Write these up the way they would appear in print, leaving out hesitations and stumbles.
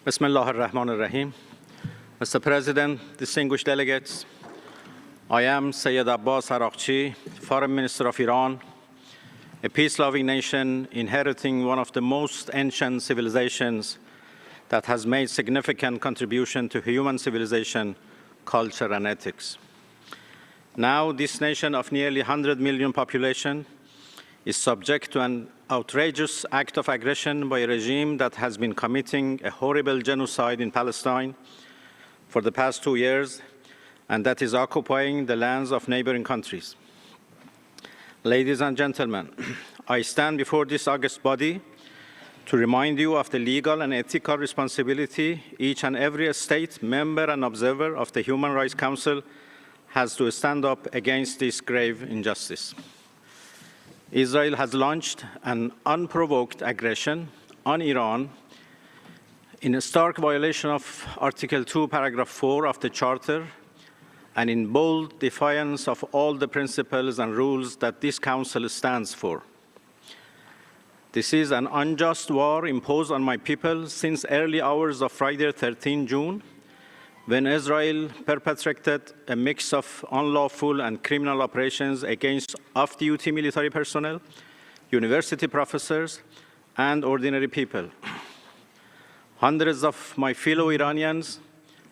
Bismillah ar-Rahman ar-Rahim. Mr. President, distinguished delegates, I am Sayyid Abbas Araghchi, Foreign Minister of Iran, a peace-loving nation inheriting one of the most ancient civilizations that has made significant contribution to human civilization, culture, and ethics. Now, this nation of nearly 100 million population is subject to an outrageous act of aggression by a regime that has been committing a horrible genocide in Palestine for the past 2 years, and that is occupying the lands of neighboring countries. Ladies and gentlemen, I stand before this august body to remind you of the legal and ethical responsibility each and every state member and observer of the Human Rights Council has to stand up against this grave injustice. Israel has launched an unprovoked aggression on Iran in a stark violation of Article 2, Paragraph 4 of the Charter, and in bold defiance of all the principles and rules that this Council stands for. This is an unjust war imposed on my people since early hours of Friday, 13 June, when Israel perpetrated a mix of unlawful and criminal operations against off-duty military personnel, university professors, and ordinary people. Hundreds of my fellow Iranians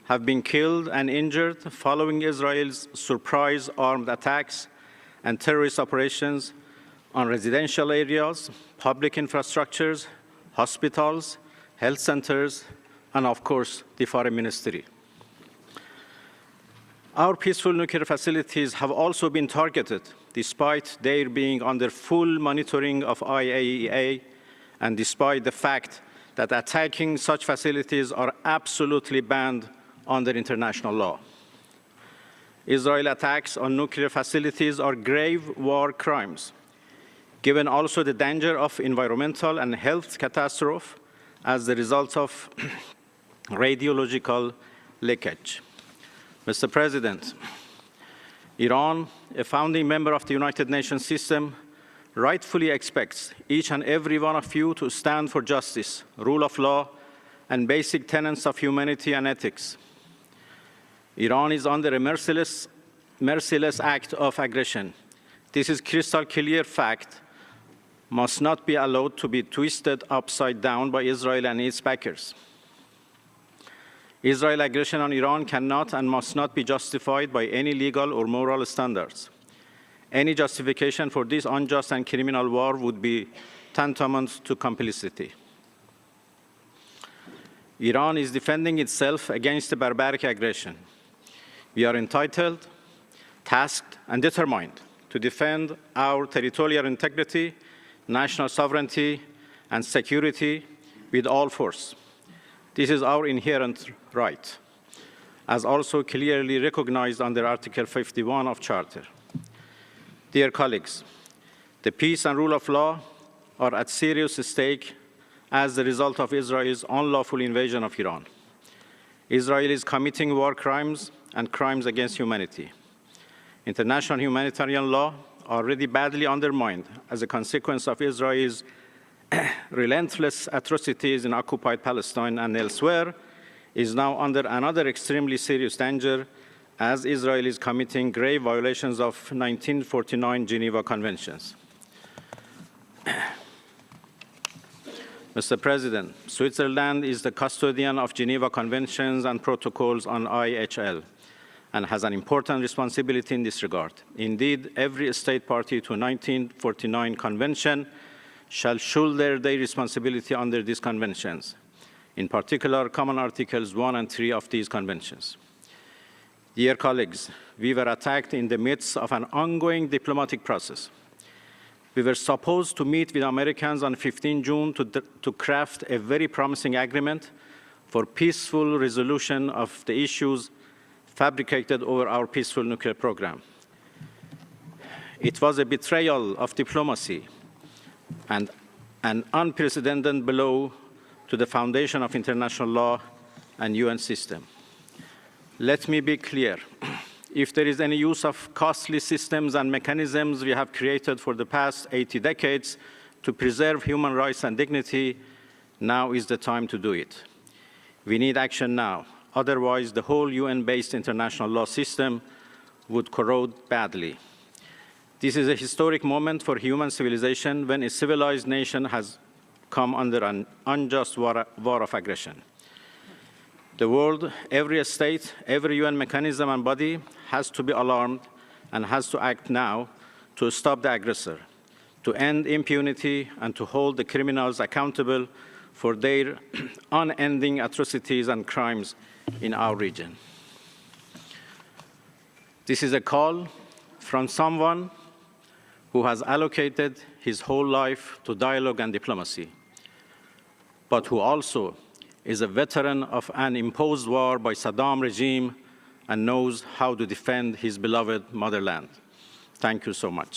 have been killed and injured following Israel's surprise armed attacks and terrorist operations on residential areas, public infrastructures, hospitals, health centers, and of course, the Foreign Ministry. Our peaceful nuclear facilities have also been targeted, despite their being under full monitoring of IAEA, and despite the fact that attacking such facilities are absolutely banned under international law. Israeli attacks on nuclear facilities are grave war crimes, given also the danger of environmental and health catastrophe as the result of radiological leakage. Mr. President, Iran, a founding member of the United Nations system, rightfully expects each and every one of you to stand for justice, rule of law, and basic tenets of humanity and ethics. Iran is under a merciless act of aggression. This is crystal clear fact, must not be allowed to be twisted upside down by Israel and its backers. Israel's aggression on Iran cannot and must not be justified by any legal or moral standards. Any justification for this unjust and criminal war would be tantamount to complicity. Iran is defending itself against the barbaric aggression. We are entitled, tasked, and determined to defend our territorial integrity, national sovereignty, and security with all force. This is our inherent right, as also clearly recognized under Article 51 of Charter. Dear colleagues, the peace and rule of law are at serious stake as the result of Israel's unlawful invasion of Iran. Israel is committing war crimes and crimes against humanity. International humanitarian law, already badly undermined as a consequence of Israel's relentless atrocities in occupied Palestine and elsewhere, is now under another extremely serious danger as Israel is committing grave violations of 1949 Geneva Conventions. Mr. President, Switzerland is the custodian of Geneva Conventions and protocols on IHL and has an important responsibility in this regard. Indeed, every state party to 1949 Convention shall shoulder their responsibility under these conventions, in particular, Common Articles 1 and 3 of these conventions. Dear colleagues, we were attacked in the midst of an ongoing diplomatic process. We were supposed to meet with Americans on 15 June to craft a very promising agreement for peaceful resolution of the issues fabricated over our peaceful nuclear program. It was a betrayal of diplomacy and an unprecedented blow to the foundation of international law and UN system. Let me be clear. If there is any use of costly systems and mechanisms we have created for the past 80 decades to preserve human rights and dignity, now is the time to do it. We need action now. Otherwise, the whole UN-based international law system would corrode badly. This is a historic moment for human civilization when a civilized nation has come under an unjust war of aggression. The world, every state, every UN mechanism and body has to be alarmed and has to act now to stop the aggressor, to end impunity, and to hold the criminals accountable for their unending atrocities and crimes in our region. This is a call from someone who has allocated his whole life to dialogue and diplomacy, but who also is a veteran of an imposed war by Saddam regime and knows how to defend his beloved motherland. Thank you so much.